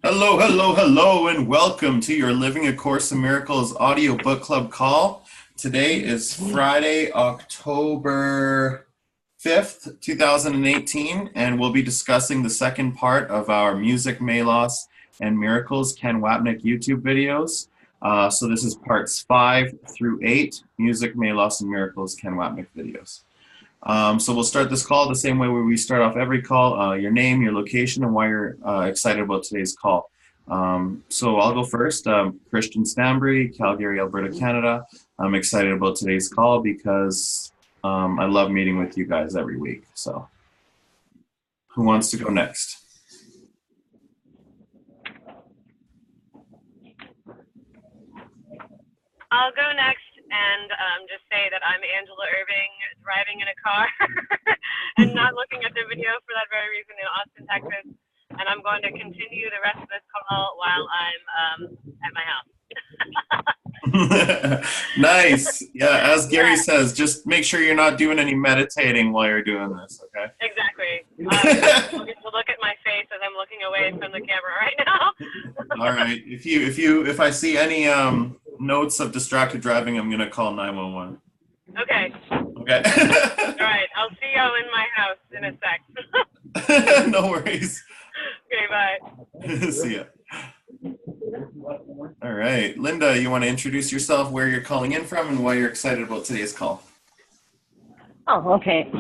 Hello, hello, hello, and welcome to your Living A Course in Miracles audio book club call. Today is Friday, October 5th, 2018, and we'll be discussing the second part of our Music, Melos, and Miracles Ken Wapnick YouTube videos. So this is parts 5 through 8, Music, Melos, and Miracles Ken Wapnick videos. So we'll start this call the same way we start off every call, your name, your location, and why you're excited about today's call. So I'll go first. Christian Stanbury, Calgary, Alberta, Canada. I'm excited about today's call because I love meeting with you guys every week. So who wants to go next? I'll go next and just say that I'm Angela Irving, driving in a car and not looking at the video for that very reason in Austin, Texas. And I'm going to continue the rest of this call while I'm at my house. Nice. Yeah, as Gary says, just make sure you're not doing any meditating while you're doing this, okay? Exactly. We'll look at my face as I'm looking away from the camera right now. All right. If I see any notes of distracted driving, I'm gonna call 911. Okay. Okay. All right. I'll see y'all in my house in a sec. No worries. Okay. Bye. See ya. All right, Linda, you want to introduce yourself, where you're calling in from, and why you're excited about today's call? Oh, okay.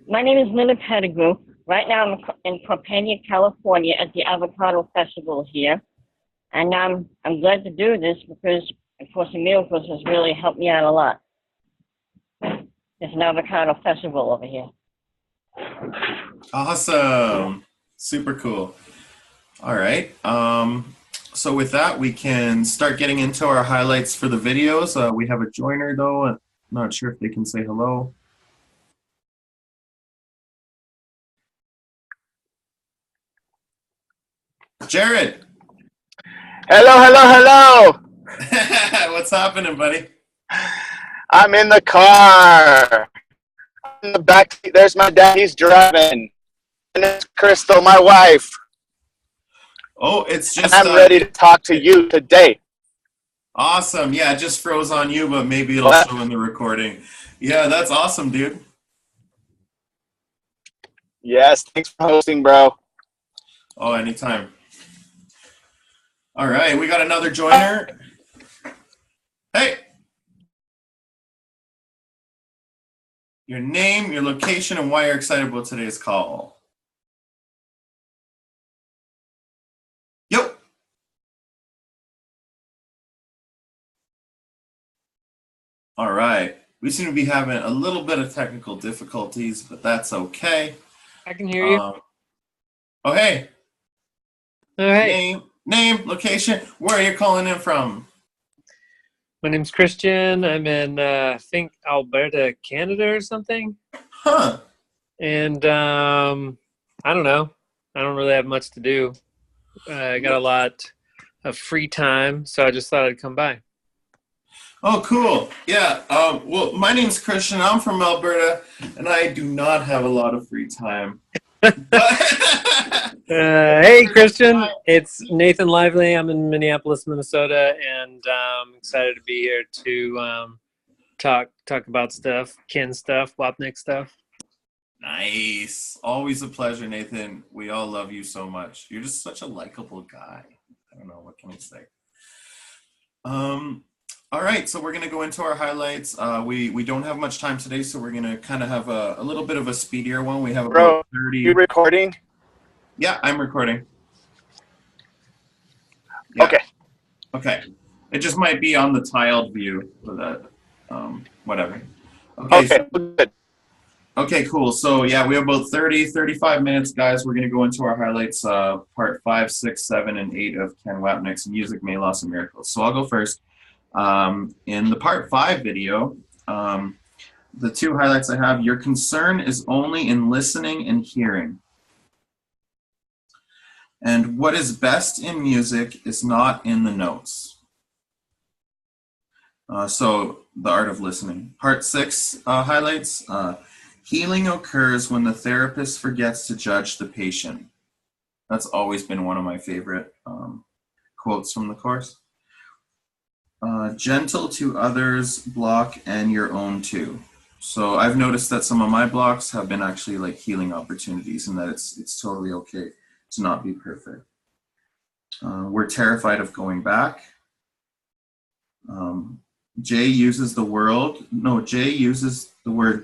My name is Linda Pettigrew. Right now I'm in Propania, California at the Avocado Festival here. And I'm glad to do this because A Course in Miracles has really helped me out a lot. There's an avocado festival over here. Awesome. Super cool. All right. So with that, we can start getting into our highlights for the videos. We have a joiner, though. I'm not sure if they can say hello. Jared. Hello, hello, hello. What's happening, buddy? I'm in the car. In the back seat, there's my dad. He's driving. And it's Crystal, my wife. Oh, it's just... And I'm ready to talk to you today. Awesome. Yeah, it just froze on you, but maybe it'll show in the recording. Yeah, that's awesome, dude. Yes, thanks for hosting, bro. Oh, anytime. All right, we got another joiner. Hey. Your name, your location, and why you're excited about today's call. Yep. All right. We seem to be having a little bit of technical difficulties, but that's okay. I can hear you. Oh, hey. All right. Name, location, where are you calling in from? My name's Christian. I'm in, I think, Alberta, Canada or something. Huh. And I don't know. I don't really have much to do. I got a lot of free time, so I just thought I'd come by. Oh, cool. Yeah. Well, my name's Christian. I'm from Alberta, and I do not have a lot of free time. Hey, Christian. It's Nathan Lively. I'm in Minneapolis, Minnesota, and I'm excited to be here to talk about stuff, Ken stuff, Wapnick stuff. Nice. Always a pleasure, Nathan. We all love you so much. You're just such a likable guy. I don't know. What can I say? All right, so we're going to go into our highlights. We don't have much time today, so we're going to kind of have a little bit of a speedier one. We have about 30. You recording? Yeah, I'm recording. Yeah. Okay. Okay. It just might be on the tiled view for that. Whatever. Okay. Okay, good. Okay, cool. So yeah, we have about 35 minutes, guys. We're going to go into our highlights, part 5, 6, 7, and 8 of Ken Wapnick's Music, Melos, and Miracles. So I'll go first. In the part 5 video, the two highlights I have, your concern is only in listening and hearing. And what is best in music is not in the notes. So the art of listening. Part 6 highlights, healing occurs when the therapist forgets to judge the patient. That's always been one of my favorite quotes from the course. Gentle to others block and your own too. So I've noticed that some of my blocks have been actually like healing opportunities, and that it's totally okay to not be perfect. We're terrified of going back. Jay uses the word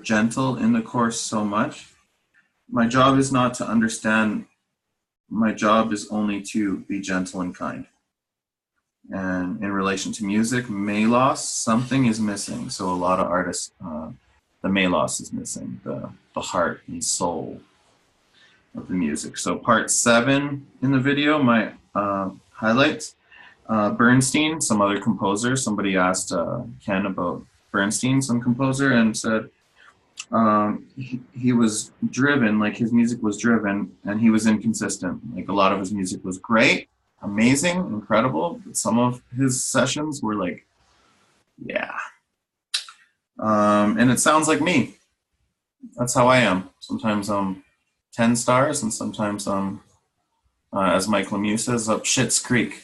gentle in the course so much. My job is not to understand. My job is only to be gentle and kind. And in relation to music, melos, something is missing. So a lot of artists, the melos is missing, the heart and soul of the music. So part 7 in the video, my highlights. Bernstein, some other composer. Somebody asked Ken about Bernstein, some composer, and said he was driven, like his music was driven, and he was inconsistent. Like a lot of his music was great, amazing, incredible, but some of his sessions were like, yeah. And it sounds like me. That's how I am. Sometimes I'm 10 stars, and sometimes I'm, as Mike Lemieux says, up Schitt's Creek.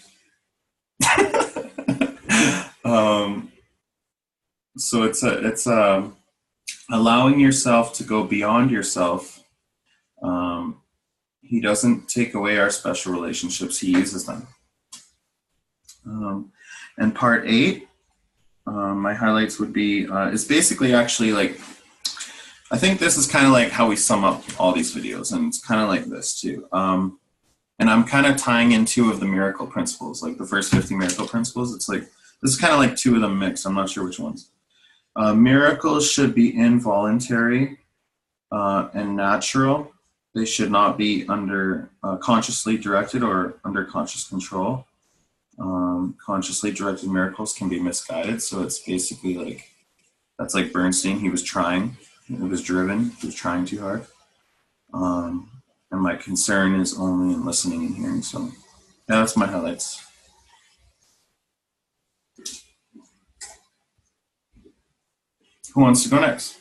So it's allowing yourself to go beyond yourself. He doesn't take away our special relationships, he uses them. And part 8, my highlights would be, is basically actually like, I think this is kind of like how we sum up all these videos, and it's kind of like this too. And I'm kind of tying in 2 of the miracle principles, like the first 50 miracle principles. It's like, this is kind of like 2 of them mixed. I'm not sure which ones. Miracles should be involuntary and natural. They should not be under consciously directed or under conscious control. Consciously directed miracles can be misguided. So it's basically like, that's like Bernstein. He was trying. He was driven. He was trying too hard. And my concern is only in listening and hearing. So yeah, that's my highlights. Who wants to go next?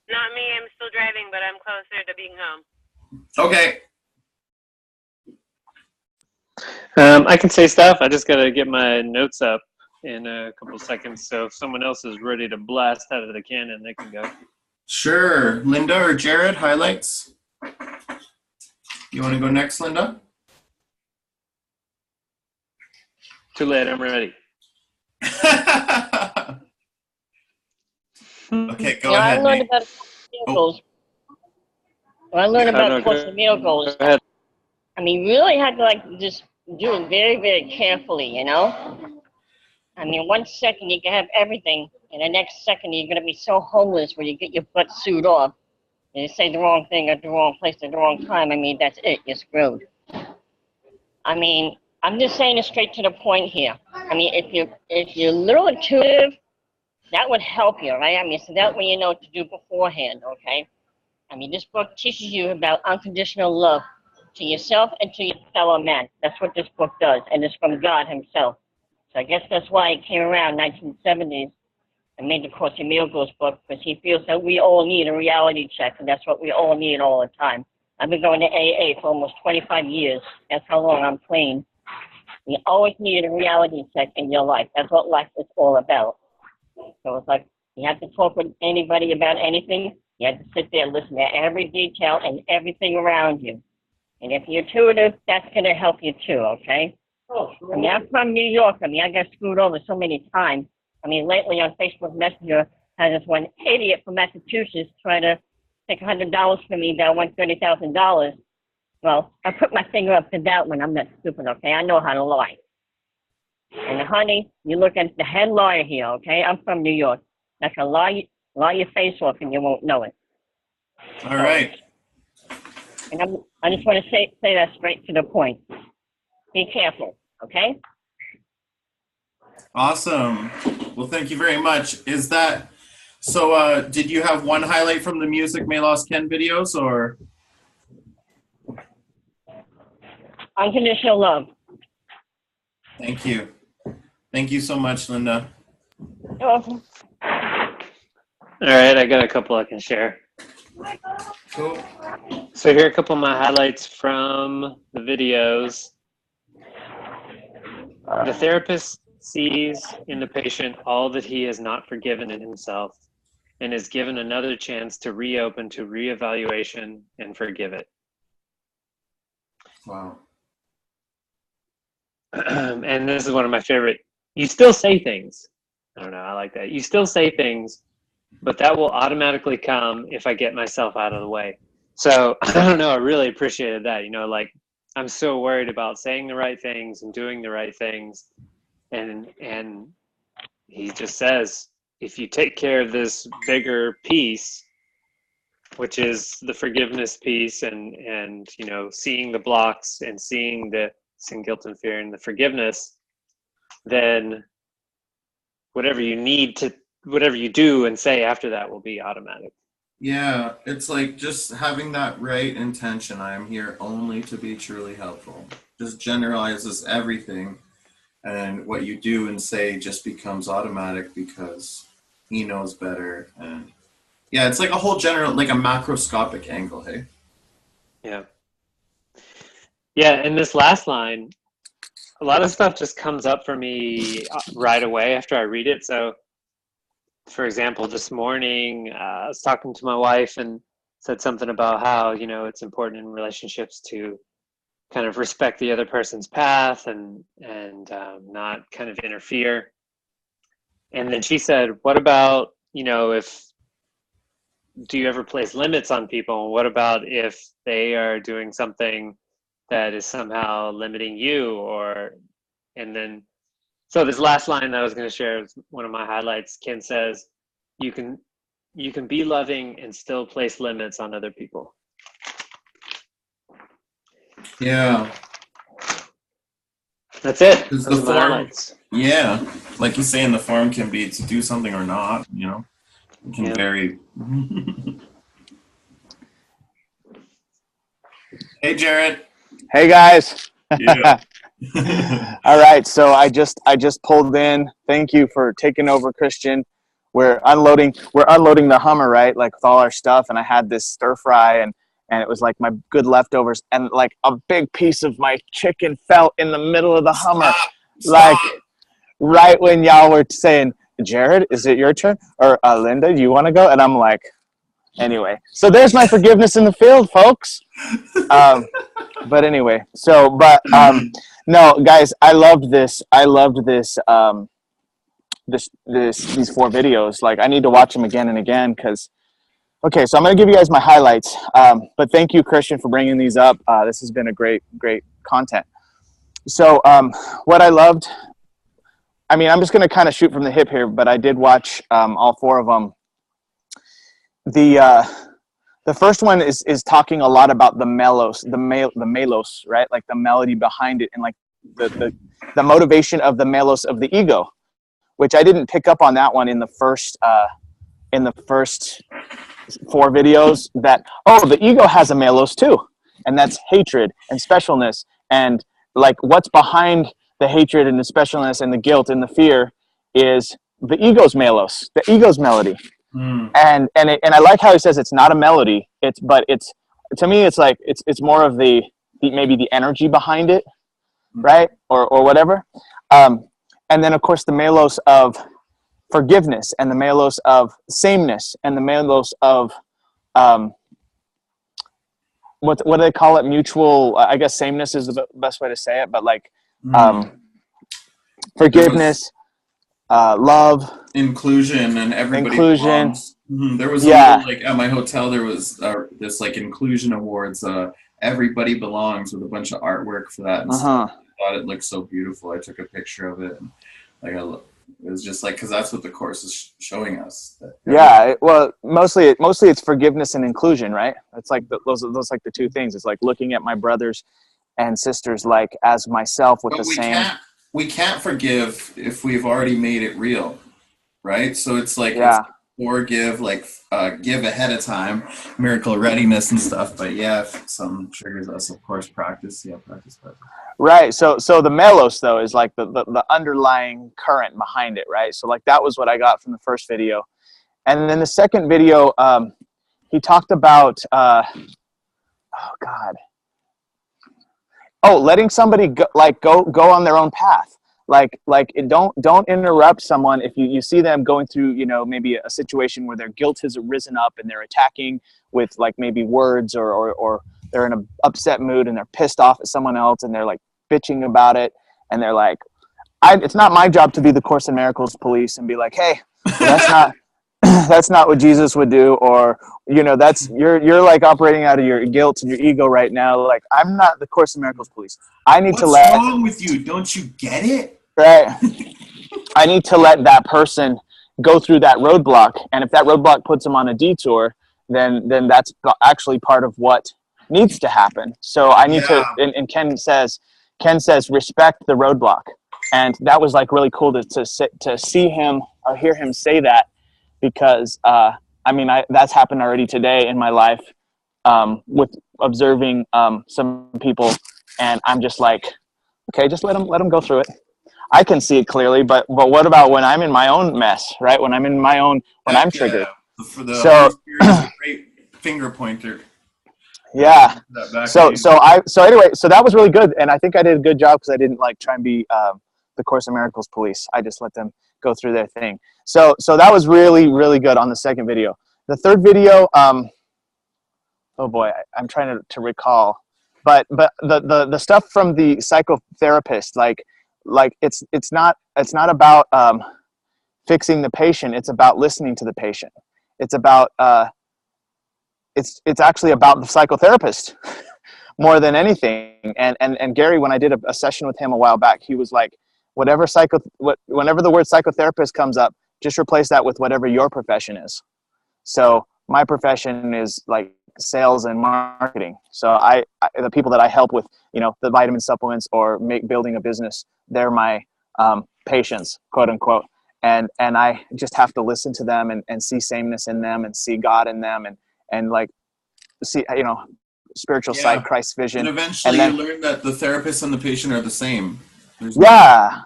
Not me. I'm still driving, but I'm closer to being home. Okay. I can say stuff. I just got to get my notes up in a couple of seconds. So if someone else is ready to blast out of the cannon, they can go. Sure. Linda or Jared, highlights? You want to go next, Linda? Too late. I'm ready. Okay, go Yeah, ahead. I learned Nate. about miracles. I learned about Course in Miracles. Go ahead. I mean, you really had to like just do it very, very carefully, you know? I mean, 1 second you can have everything, and the next second you're gonna be so homeless where you get your butt sewed off, and you say the wrong thing at the wrong place at the wrong time. I mean, that's it. You're screwed. I mean, I'm just saying it straight to the point here. I mean, if you're a little intuitive, that would help you, right? I mean, so that way you know what to do beforehand, okay? I mean, this book teaches you about unconditional love to yourself and to your fellow man. That's what this book does, and it's from God himself. So I guess that's why he came around 1970s and made the Course in Miracles book, because he feels that we all need a reality check, and that's what we all need all the time. I've been going to AA for almost 25 years. That's how long I'm clean. You always need a reality check in your life. That's what life is all about. So it's like, you have to talk with anybody about anything. You have to sit there and listen to every detail and everything around you. And if you're intuitive, that's going to help you too, okay? I mean, I'm from New York. I mean, I got screwed over so many times. I mean, lately on Facebook Messenger, had this one idiot from Massachusetts try to take $100 from me that I won $30,000. Well, I put my finger up to that one. I'm not stupid, okay? I know how to lie. And honey, you look at the head lawyer here, okay? I'm from New York. I can lie your face off and you won't know it. All right. And I just want to say that straight to the point. Be careful, okay? Awesome. Well, thank you very much. Is that so? Did you have one highlight from the Music May Lost Ken videos, or? Unconditional love. Thank you. Thank you so much, Linda. You're welcome. All right, I got a couple I can share. Cool. So here are a couple of my highlights from the videos. The therapist sees in the patient all that he has not forgiven in himself and is given another chance to reopen to reevaluation and forgive it. Wow. And this is one of my favorite. You still say things. I don't know. I like that. You still say things, but that will automatically come if I get myself out of the way. So I don't know. I really appreciated that. You know, like I'm so worried about saying the right things and doing the right things. And he just says, if you take care of this bigger piece, which is the forgiveness piece and you know, seeing the blocks and seeing the sin, guilt, and fear and the forgiveness, then whatever you do and say after that will be automatic. Yeah, it's like just having that right intention. I am here only to be truly helpful. Just generalizes everything. And what you do and say just becomes automatic because he knows better. And yeah, it's like a whole general, like a macroscopic angle, hey? Yeah. Yeah, and this last line, a lot of stuff just comes up for me right away after I read it. So, for example, this morning, I was talking to my wife and said something about how, you know, it's important in relationships to kind of respect the other person's path and not kind of interfere. And then she said, what about, you know, do you ever place limits on people? What about if they are doing something that is somehow limiting you? And then, so this last line that I was going to share is one of my highlights. Ken says, you can be loving and still place limits on other people. Yeah. That's it. Because Those the are my form, highlights. yeah, like you say, in the form can be to do something or not, you know? It can vary. Hey, Jared. Hey guys. Yeah. All right, so I just pulled in. Thank you for taking over, Christian. We're unloading the Hummer, right? Like with all our stuff, and I had this stir fry and it was like my good leftovers, and like a big piece of my chicken fell in the middle of the Hummer. Like right when y'all were saying, Jared, is it your turn? Or Linda, do you want to go? And I'm like, anyway. So there's my forgiveness in the field, folks. But anyway, no, guys, I loved this. These 4 videos. Like I need to watch them again and again because. Okay, so I'm going to give you guys my highlights. But thank you, Christian, for bringing these up. This has been a great content. So what I loved, I mean, I'm just going to kind of shoot from the hip here, but I did watch all 4 of them. The first one is talking a lot about the melos, the melos, right? Like the melody behind it and like the motivation of the melos of the ego, which I didn't pick up on that one in the first 4 videos, that the ego has a melos too, and that's hatred and specialness, and like what's behind the hatred and the specialness and the guilt and the fear is the ego's melos, the ego's melody. And I like how he says it's not a melody, but to me it's like it's more of the maybe the energy behind it, right, or whatever. And then of course the melos of forgiveness and the melos of sameness and the melos of what do they call it, mutual, I guess sameness is the best way to say it, but like forgiveness, love, inclusion, and everybody belongs. There was a little, like at my hotel there was this like inclusion awards, everybody belongs, with a bunch of artwork for that and stuff. I thought it looked so beautiful. I took a picture of it and like it was just like, because that's what the course is showing us. Well, mostly it's forgiveness and inclusion, right? It's like those like the 2 things. It's like looking at my brothers and sisters like as myself with we can't forgive if we've already made it real, right? So it's like it's forgive, like give ahead of time, miracle readiness and stuff. But yeah, if something triggers us, of course, practice. Right. So the melos though is like the underlying current behind it, right? So like that was what I got from the first video, and then the second video, he talked about letting somebody go on their own path. Don't interrupt someone if you see them going through, maybe a situation where their guilt has risen up and they're attacking with like maybe words, or they're in an upset mood and they're pissed off at someone else and they're like bitching about it, and they're like, it's not my job to be the Course in Miracles police and be like, hey, well, that's not that's not what Jesus would do, or that's you're like operating out of your guilt and your ego right now. Like, I'm not the Course in Miracles police. I need to What's let wrong with you? Don't you get it? right. I need to let that person go through that roadblock, and if that roadblock puts them on a detour, then that's actually part of what needs to happen. So I need to. Yeah. And Ken says respect the roadblock, and that was like really cool to see him or hear him say that, because that's happened already today in my life, with observing some people, and I'm just like, okay, just let them go through it. I can see it clearly, but what about when I'm in my own mess, right? When I'm in my own, when I'm triggered. For the So, Holy Spirit is a great finger pointer. Yeah. So anyway, so that was really good, and I think I did a good job because I didn't like try and be the Course in Miracles police. I just let them go through their thing. So that was really, really good on the second video. The third video, oh boy, I'm trying to recall, but the stuff from the psychotherapist, like it's not about fixing the patient. It's about listening to the patient. It's about it's actually about the psychotherapist more than anything. And Gary, when I did a session with him a while back, he was like, whenever the word psychotherapist comes up, just replace that with whatever your profession is. So my profession is like sales and marketing. So the people that I help with, the vitamin supplements or building a business, they're my patients, quote unquote. And I just have to listen to them and see sameness in them and see God in them and like see, spiritual sight, Christ's vision. And eventually you learn that the therapist and the patient are the same. Yeah.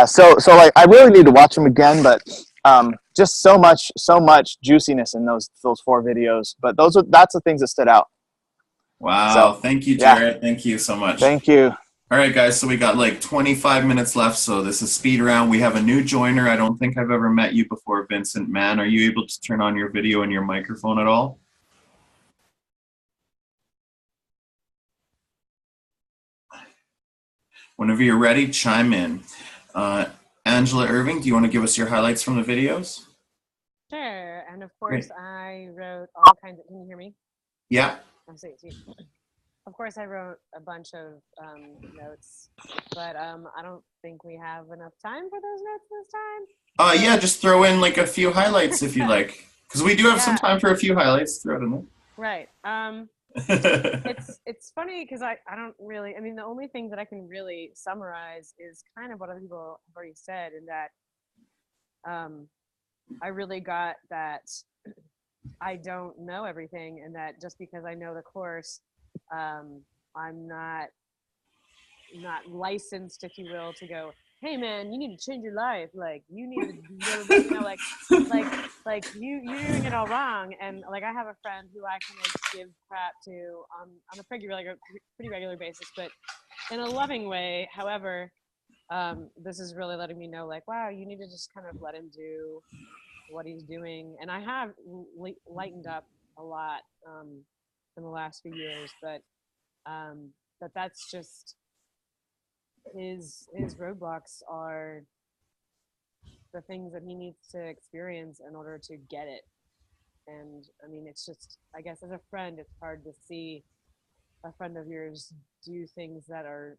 So like I really need to watch them again, but just so much juiciness in those 4 videos. But that's the things that stood out. Wow. Thank you, Jared. Yeah. Thank you so much. Thank you. All right, guys. So we got like 25 minutes left. So this is speed round. We have a new joiner. I don't think I've ever met you before, Vincent Mann. Are you able to turn on your video and your microphone at all? Whenever you're ready, chime in. Angela Irving, do you want to give us your highlights from the videos? Sure. And of course, great. I wrote all kinds of, can you hear me? Yeah. Oh, sweet. Of course, I wrote a bunch of notes, but I don't think we have enough time for those notes this time. Yeah, just throw in like a few highlights if you like, because we do have some time for a few highlights. Throw it in there. Right. It's funny because I don't really, I mean, the only thing that I can really summarize is kind of what other people have already said, in that I really got that I don't know everything, and that just because I know the course, I'm not licensed, if you will, to go, hey man, you need to change your life, like you need to like you're doing it all wrong. And like I have a friend who I kind of give crap to on a pretty regular basis, but in a loving way. However, this is really letting me know, like, wow, you need to just kind of let him do what he's doing. And I have lightened up a lot in the last few years, but that's just his roadblocks are the things that he needs to experience in order to get it. And I mean, it's just, I guess as a friend, it's hard to see a friend of yours do things that are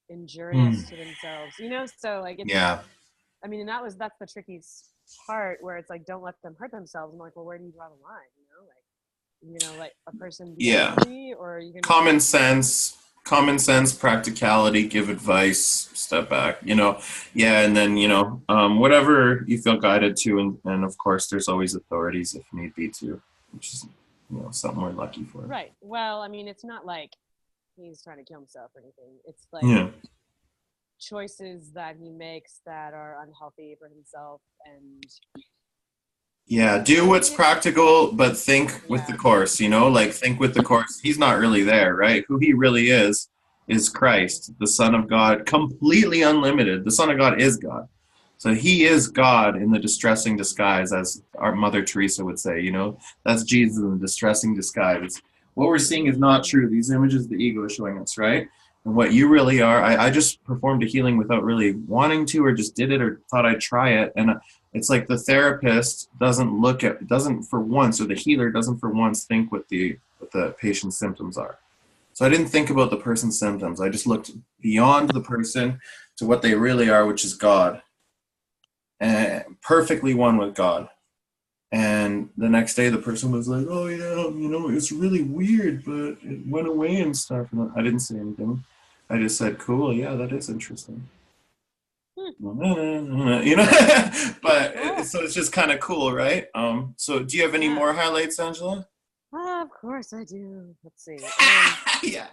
injurious to themselves, so like it's, I mean, and that's the tricky part, where it's like, don't let them hurt themselves. I'm like, well, where do you draw the line? Like a person being healthy, or are you gonna common sense, practicality, give advice, step back, and then whatever you feel guided to, and of course there's always authorities if need be too, which is something we're lucky for. Right. Well, I mean, it's not like he's trying to kill himself or anything. It's like choices that he makes that are unhealthy for himself, and Yeah, do what's practical, but think with the Course, like think with the Course. He's not really there, right? Who he really is Christ, the Son of God, completely unlimited. The Son of God is God. So he is God in the distressing disguise, as our Mother Teresa would say, that's Jesus in the distressing disguise. What we're seeing is not true. These images the ego is showing us, right? And what you really are, I just performed a healing without really wanting to, or just did it, or thought I'd try it. And it's like the therapist doesn't for once, or the healer doesn't for once think what the patient's symptoms are. So I didn't think about the person's symptoms. I just looked beyond the person to what they really are, which is God. And perfectly one with God. And the next day the person was like, oh yeah, it's really weird, but it went away and stuff. And I didn't say anything. I just said, cool, yeah, that is interesting. But so it's just kind of cool, right? So do you have any more highlights, Angela? Of course I do. Let's see. Yeah.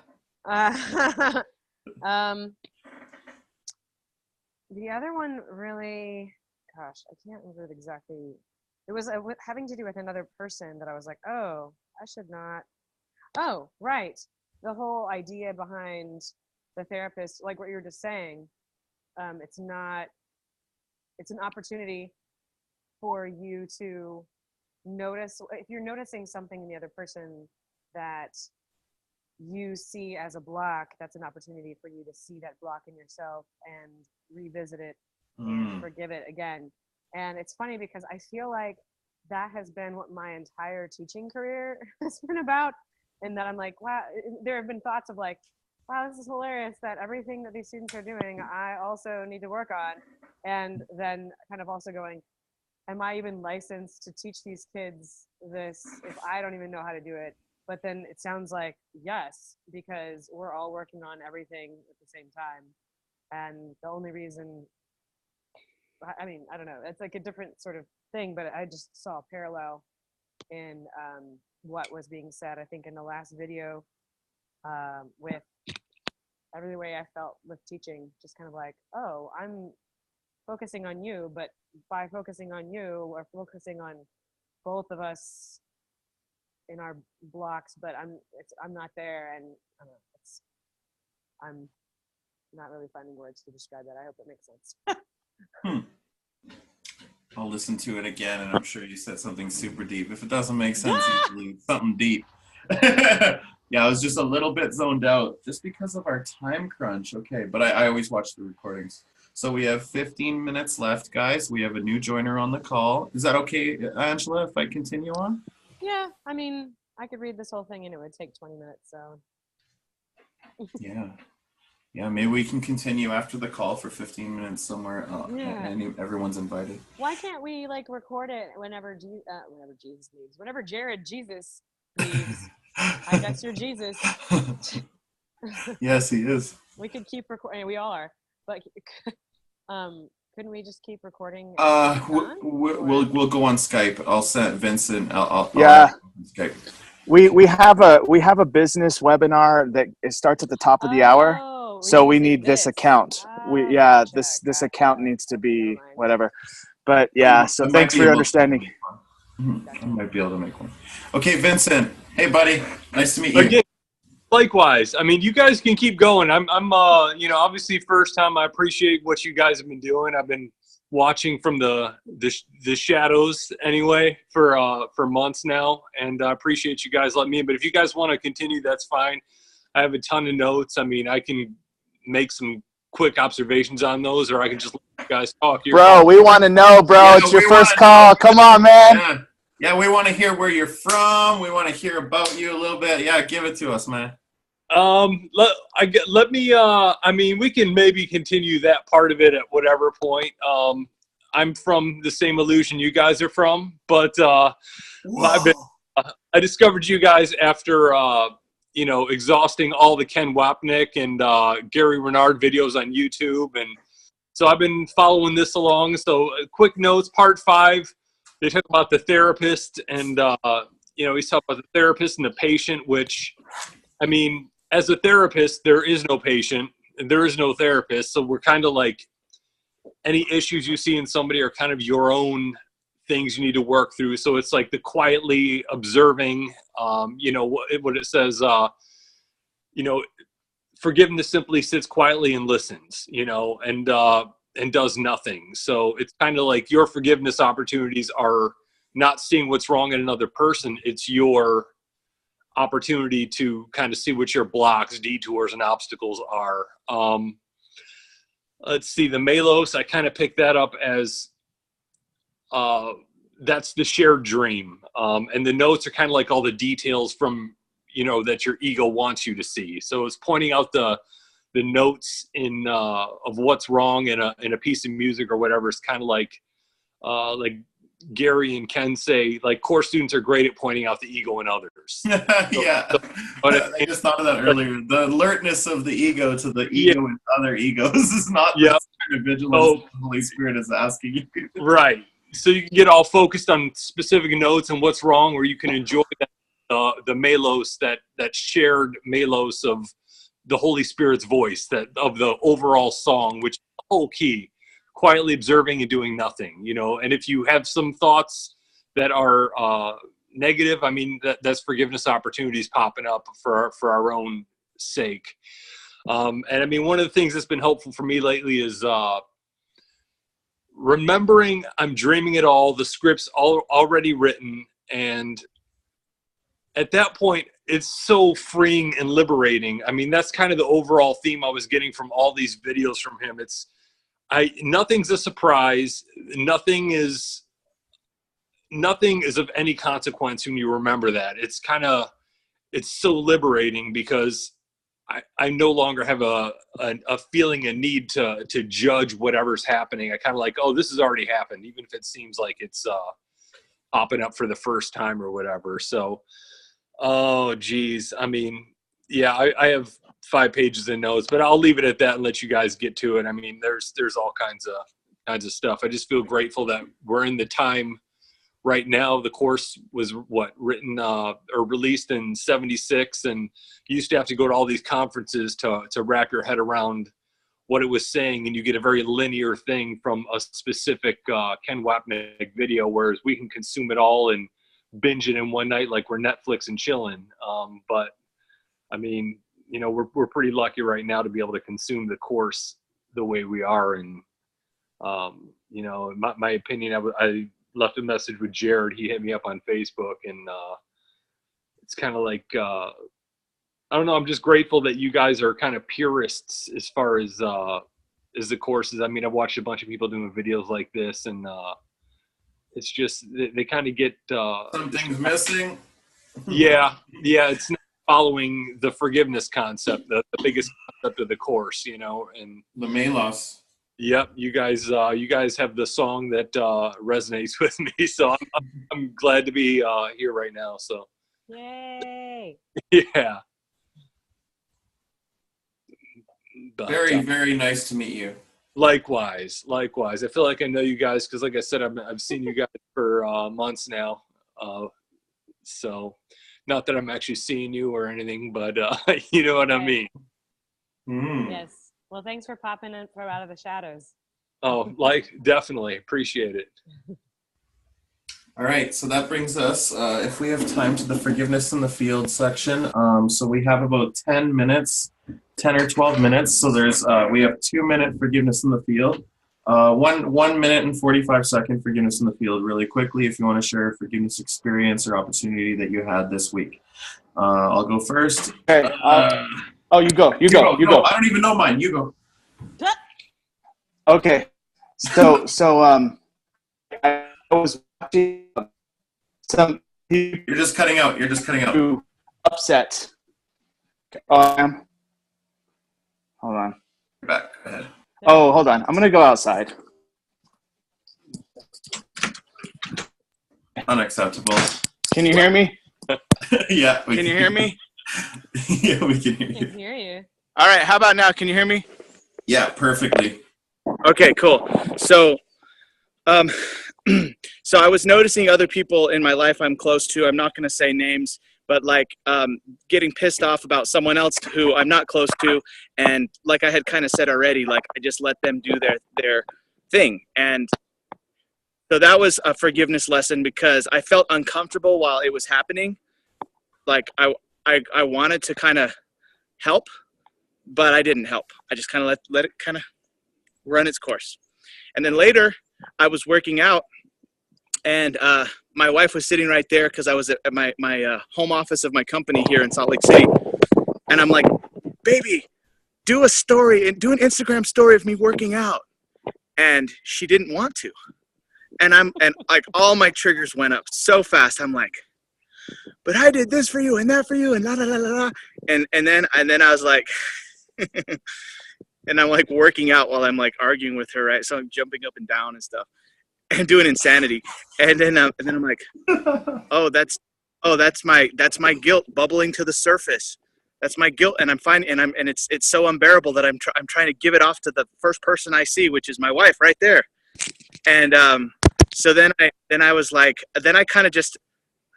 The other one really, gosh, I can't remember it exactly. It was having to do with another person that I was like, oh, I should not. Oh, right. The whole idea behind the therapist, like what you were just saying, it's an opportunity for you to notice, if you're noticing something in the other person that you see as a block, that's an opportunity for you to see that block in yourself and revisit it and forgive it again. And it's funny because I feel like that has been what my entire teaching career has been about. And that I'm like, wow, there have been thoughts of like, wow, this is hilarious that everything that these students are doing, I also need to work on. And then kind of also going, am I even licensed to teach these kids this if I don't even know how to do it? But then it sounds like yes, because we're all working on everything at the same time. And the only reason, I mean, I don't know, it's like a different sort of thing, but I just saw a parallel in what was being said, I think in the last video, with every way I felt with teaching, just kind of like, oh, I'm focusing on you, but by focusing on you, we're focusing on both of us in our blocks, but I'm not there, and I don't know, I'm not really finding words to describe that. I hope it makes sense. I'll listen to it again, and I'm sure you said something super deep. If it doesn't make sense, usually it's something deep. Yeah, I was just a little bit zoned out just because of our time crunch. Okay, but I always watch the recordings. So we have 15 minutes left, guys. We have a new joiner on the call. Is that okay, Angela, if I continue on? Yeah, I mean, I could read this whole thing and it would take 20 minutes, so. Yeah, maybe we can continue after the call for 15 minutes somewhere. Yeah. And everyone's invited. Why can't we like record it whenever Jesus leaves? Whenever Jared Jesus leaves, I guess you're Jesus. Yes, he is. We could keep recording. We all are, but couldn't we just keep recording? We'll go on Skype. I'll send Vincent. I'll Skype. We have a business webinar that it starts at the top of the hour. So we need this account. This account needs to be whatever. But yeah, so thanks for your understanding. I might be able to make one. Okay, Vincent. Hey, buddy. Nice to meet you. Again, likewise. I mean, you guys can keep going. I'm obviously first time. I appreciate what you guys have been doing. I've been watching from the shadows anyway for months now, and I appreciate you guys letting me in. But if you guys want to continue, that's fine. I have a ton of notes. I mean, I can make some quick observations on those, or I can just let you guys talk. Bro, we want to know, bro. Yeah, it's your first call. Come on, man. Yeah, we want to hear where you're from. We want to hear about you a little bit. Yeah, give it to us, man. Let me. I mean, we can maybe continue that part of it at whatever point. I'm from the same illusion you guys are from, but I discovered you guys after exhausting all the Ken Wapnick and Gary Renard videos on YouTube, and so I've been following this along. So quick notes, part 5. They talk about the therapist, and he's talking about the therapist and the patient, which, I mean, as a therapist, there is no patient and there is no therapist. So we're kind of like, any issues you see in somebody are kind of your own things you need to work through. So it's like the quietly observing, what it says, forgiveness simply sits quietly and listens, and does nothing. So it's kind of like your forgiveness opportunities are not seeing what's wrong in another person. It's your opportunity to kind of see what your blocks, detours, and obstacles are. Let's see, the melos, I kind of picked that up as that's the shared dream. And the notes are kind of like all the details from, that your ego wants you to see. So it's pointing out the notes of what's wrong in a piece of music or whatever. It's kind of like Gary and Ken say, like, core students are great at pointing out the ego in others. Yeah. I just thought of that earlier. The alertness of the ego to the ego and other egos is not the kind of vigilance the Holy Spirit is asking you. Right. So you can get all focused on specific notes and what's wrong, or you can enjoy the melos, that shared melos of the Holy Spirit's voice, that of the overall song, which is the whole key. Quietly observing and doing nothing, and if you have some thoughts that are negative, I mean, that's forgiveness opportunities popping up for our own sake. And I mean, one of the things that's been helpful for me lately is remembering I'm dreaming it all, the script's already written, and at that point, it's so freeing and liberating. I mean, that's kind of the overall theme I was getting from all these videos from him. Nothing's a surprise. Nothing is of any consequence when you remember that. It's so liberating because I no longer have a feeling, a need to judge whatever's happening. I kind of like, oh, this has already happened, even if it seems like it's popping up for the first time or whatever. So, oh, geez. I mean, yeah, I have 5 pages of notes, but I'll leave it at that and let you guys get to it. I mean, there's all kinds of stuff. I just feel grateful that we're in the time right now. The course was written or released in 76, and you used to have to go to all these conferences to wrap your head around what it was saying, and you get a very linear thing from a specific Ken Wapnick video, whereas we can consume it all and binge it in one night like we're Netflix and chilling. But I mean, we're pretty lucky right now to be able to consume the course the way we are. And, in my opinion, I left a message with Jared. He hit me up on Facebook, and it's kind of like, I don't know. I'm just grateful that you guys are kind of purists as far as the courses. I mean, I've watched a bunch of people doing videos like this, and it's just, they kind of get, something's missing. Yeah. It's not following the forgiveness concept, the biggest concept of the course, and the melos. Yep, you guys have the song that resonates with me, so I'm glad to be here right now. So, yay! Yeah. But, very, very nice to meet you. Likewise. I feel like I know you guys because, like I said, I've seen you guys for months now. So. Not that I'm actually seeing you or anything, but you know what I mean. Mm. Yes. Well, thanks for popping in from out of the shadows. Oh, definitely appreciate it. All right, so that brings us, if we have time, to the forgiveness in the field section. So we have about 10 minutes, 10 or 12 minutes. So we have 2-minute forgiveness in the field. 1 minute and 45-second forgiveness in the field really quickly if you want to share a forgiveness experience or opportunity that you had this week. I'll go first. Okay. You go. You go. I don't even know mine. You go. Okay. So I was watching some people. You're just cutting out. Upset. Hold on. You're back. Go ahead. Oh, hold on. I'm going to go outside. Unacceptable. Can you hear me? Yeah. Can you hear me? Yeah, we can hear you. I can hear you. All right. How about now? Can you hear me? Yeah, perfectly. Okay, cool. So, so I was noticing other people in my life I'm close to. I'm not going to say names, but getting pissed off about someone else who I'm not close to. And like I had kind of said already, I just let them do their thing. And So that was a forgiveness lesson because I felt uncomfortable while it was happening. Like I wanted to kind of help, but I didn't help. I just kind of let it kind of run its course. And then later I was working out, and my wife was sitting right there because I was at my home office of my company here in Salt Lake City. And I'm like, baby, do a story and do an Instagram story of me working out. And she didn't want to. And like all my triggers went up so fast. I'm like, but I did this for you and that for you and la la la la la. And then I was like, and I'm like working out while I'm like arguing with her, right? So I'm jumping up and down and stuff and doing insanity. And then I'm like, that's my guilt bubbling to the surface. That's my guilt, and I'm fine, and it's so unbearable that I'm trying to give it off to the first person I see, which is my wife right there. And so then I was like, then I kind of just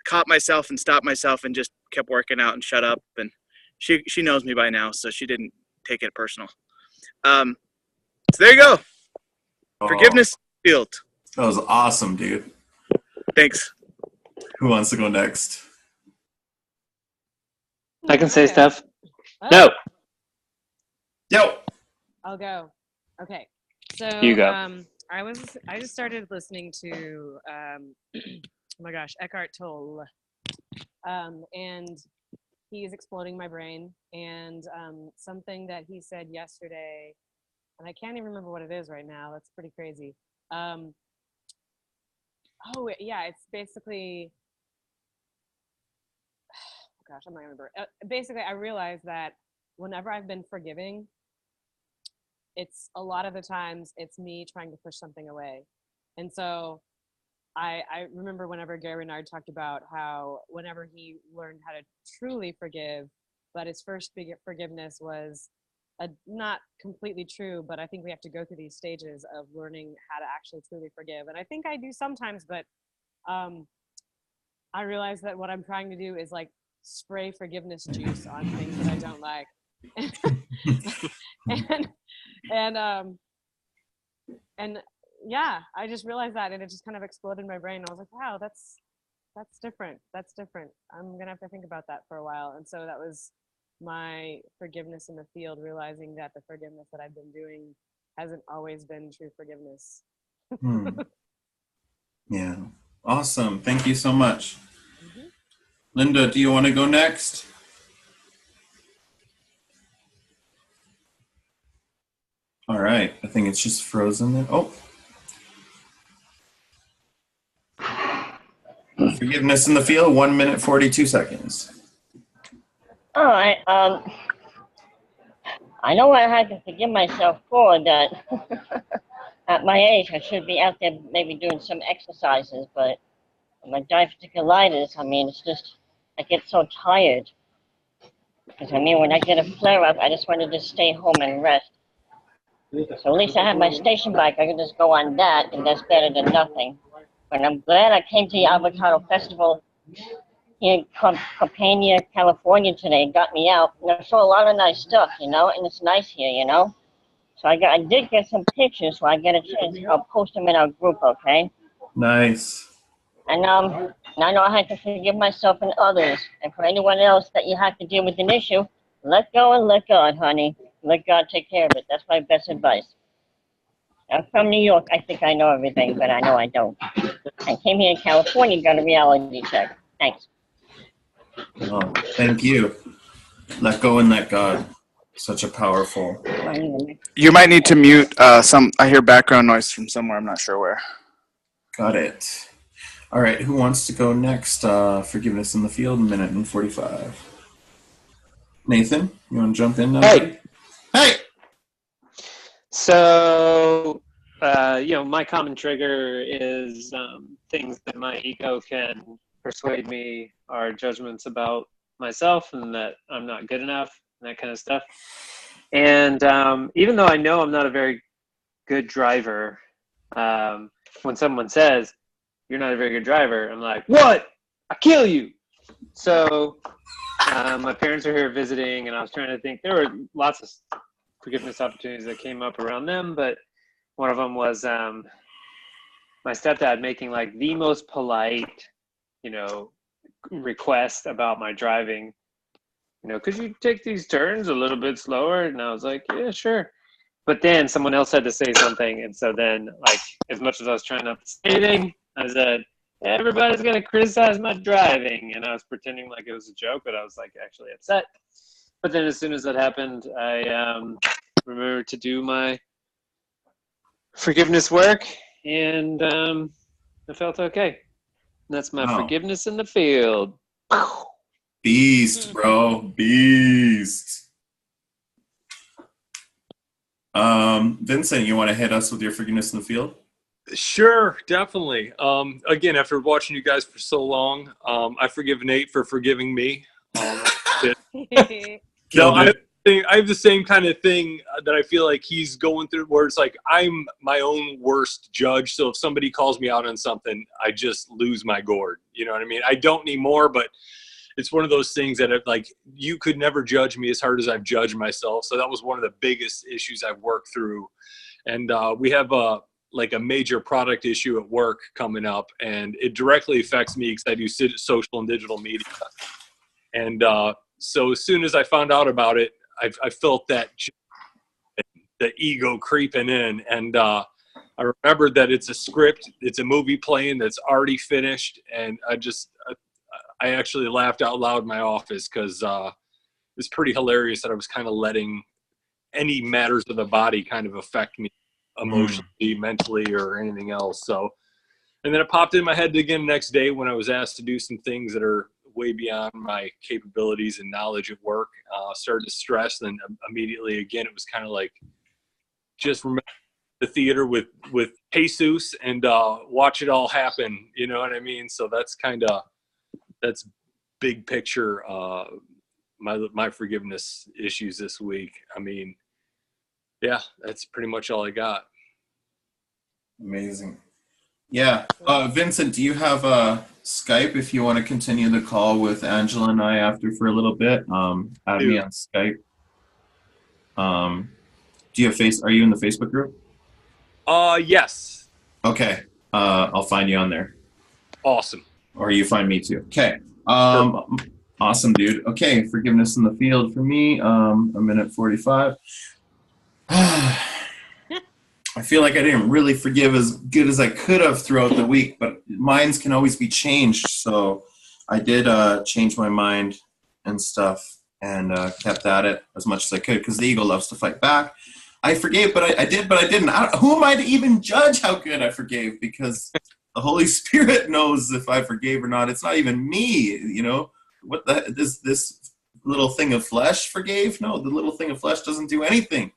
caught myself and stopped myself and just kept working out and shut up. And she knows me by now, so she didn't take it personal. So there you go. Oh, Forgiveness field. that was awesome, dude. Thanks. Who wants to go next? I can say Okay. stuff. Oh, No. Yo. I'll go. Okay. So You go. I just started listening to oh my gosh, Eckhart Tolle. And he's exploding my brain. And something that he said yesterday, and I can't even remember what it is right now. That's pretty crazy. Oh yeah, it's basically, gosh, I'm not gonna remember. Basically, I realized that whenever I've been forgiving, it's a lot of the times it's me trying to push something away. And so I remember whenever Gary Renard talked about how whenever he learned how to truly forgive, but his first big forgiveness was not completely true, but I think we have to go through these stages of learning how to actually truly forgive. And I think I do sometimes, but I realize that what I'm trying to do is like spray forgiveness juice on things that I don't like. and yeah, I just realized that, and it just kind of exploded in my brain. I was like, wow, that's different. That's different. I'm gonna have to think about that for a while. And so that was my forgiveness in the field, realizing that the forgiveness that I've been doing hasn't always been true forgiveness. Yeah. Awesome. Thank you so much. Mm-hmm. Linda, do you want to go next? All right. I think it's just frozen there. Oh. Forgiveness in the field, 1 minute, 42 seconds. All right. I know I had to forgive myself for that. At my age, I should be out there maybe doing some exercises, but my diverticulitis, I mean, it's just, I get so tired. Because, I mean, when I get a flare-up, I just want to just stay home and rest. So at least I have my station bike. I can just go on that, and that's better than nothing. But I'm glad I came to the Avocado Festival here in Copania, California today. It got me out. And I saw a lot of nice stuff, you know, and it's nice here, you know. So I did get some pictures, so I get a chance. I'll post them in our group, okay? Nice. And I know I had to forgive myself and others. And for anyone else that you have to deal with an issue, let go and let God, honey. Let God take care of it. That's my best advice. I'm from New York. I think I know everything, but I know I don't. I came here in California, got a reality check. Thanks. Oh, thank you. Let go and let God. Such a powerful. You might need to mute some. I hear background noise from somewhere. I'm not sure where. Got it. All right. Who wants to go next? Forgiveness in the field, 1 minute and 45. Nathan, you want to jump in now? Hey. Hey. So, my common trigger is things that my ego can persuade me are judgments about myself and that I'm not good enough and that kind of stuff. And even though I know I'm not a very good driver, when someone says, you're not a very good driver, I'm like, what? I'll kill you. So my parents are here visiting, and I was trying to think. There were lots of forgiveness opportunities that came up around them, but one of them was my stepdad making like the most polite, request about my driving. Could you take these turns a little bit slower? And I was like, yeah, sure. But then someone else had to say something, and so then, like, as much as I was trying not to say anything, I said, everybody's gonna criticize my driving, and I was pretending like it was a joke, but I was like actually upset. But then as soon as that happened, I remembered to do my forgiveness work, and I felt okay. And that's my forgiveness in the field. Beast, bro. Beast. Vincent, you want to hit us with your forgiveness in the field? Sure, definitely. Again, after watching you guys for so long, I forgive Nate for forgiving me. No, I have the same kind of thing that I feel like he's going through, where it's like I'm my own worst judge. So if somebody calls me out on something, I just lose my gourd. You know what I mean? I don't anymore, but it's one of those things that you could never judge me as hard as I've judged myself. So that was one of the biggest issues I've worked through. And we have a major product issue at work coming up, and it directly affects me because I do social and digital media. And so as soon as I found out about it, I felt that the ego creeping in. And I remembered that it's a script, it's a movie playing that's already finished. And I actually laughed out loud in my office because it's pretty hilarious that I was kind of letting any matters of the body kind of affect me emotionally, mentally, or anything else. So, and then it popped in my head again the next day when I was asked to do some things that are way beyond my capabilities and knowledge at work. Started to stress, then immediately again it was kind of like just remember the theater with Jesus and watch it all happen. You know what I mean? So that's big picture. My forgiveness issues this week. I mean, yeah, that's pretty much all I got. Amazing. Yeah. Vincent, do you have Skype if you want to continue the call with Angela and I after for a little bit? Add me on Skype. Do you have are you in the Facebook group? Yes. Okay. I'll find you on there. Awesome. Or you find me too. Okay. Awesome, dude. Okay, forgiveness in the field for me. A minute 45. I feel like I didn't really forgive as good as I could have throughout the week, but minds can always be changed. So I did change my mind and stuff, and kept at it as much as I could because the ego loves to fight back. I forgave, but I didn't. Who am I to even judge how good I forgave? Because the Holy Spirit knows if I forgave or not. It's not even me, What this little thing of flesh forgave? No, the little thing of flesh doesn't do anything.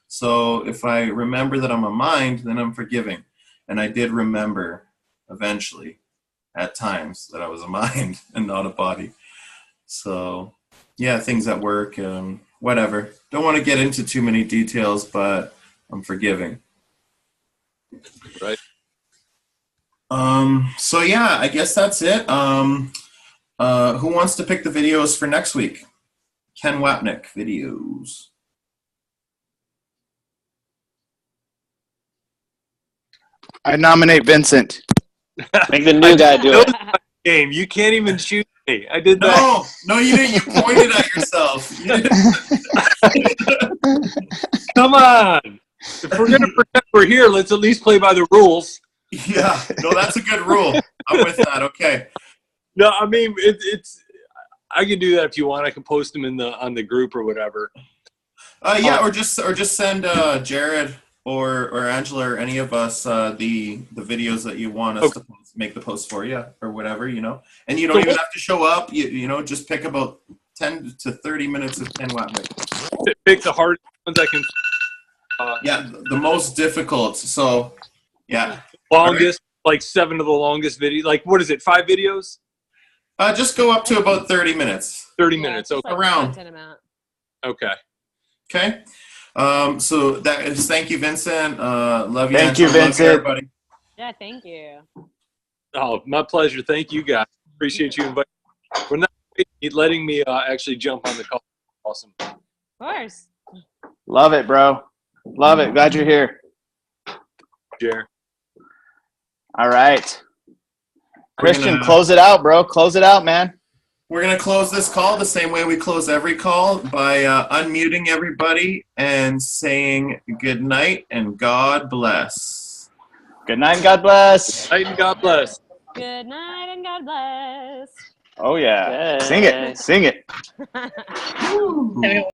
So if I remember that I'm a mind, then I'm forgiving. And I did remember eventually at times that I was a mind and not a body. So yeah, things at work, whatever. Don't want to get into too many details, but I'm forgiving. Right. So yeah, I guess that's it. Who wants to pick the videos for next week? Ken Wapnick videos. I nominate Vincent. Make the new guy do it. Game. You can't even shoot me. I did that. No, you didn't. You pointed at yourself. Come on. If we're going to pretend we're here, let's at least play by the rules. Yeah. No, that's a good rule. I'm with that. Okay. No, I mean, it's. I can do that if you want. I can post them on the group or whatever. Yeah, or just send Jared or Angela or any of us the videos that you want us to make the post for you or whatever, And you don't even have to show up. You just pick about 10 to 30 minutes of Ken Wapnick. Pick the hardest ones I can. Yeah, the most difficult. So, yeah. Longest, like 7 of the longest videos. Like, what is it, 5 videos? Just go up to about 30 minutes. 30 minutes, okay. Like Around. amount. Okay. Okay. So that is, thank you, Vincent. Love you. Thank you, Angela. Vincent. Love you, everybody. Yeah, thank you. Oh, my pleasure. Thank you, guys. Appreciate you inviting me. We're not letting me actually jump on the call. Awesome. Of course. Love it, bro. Love it. Glad you're here. Jer. All right. Christian, gonna- close it out, bro. Close it out, man. We're going to close this call the same way we close every call by unmuting everybody and saying good night and God bless. Good night and God bless. Night and God bless. Good night and God bless. Oh, yeah. Yay. Sing it. Sing it. Woo.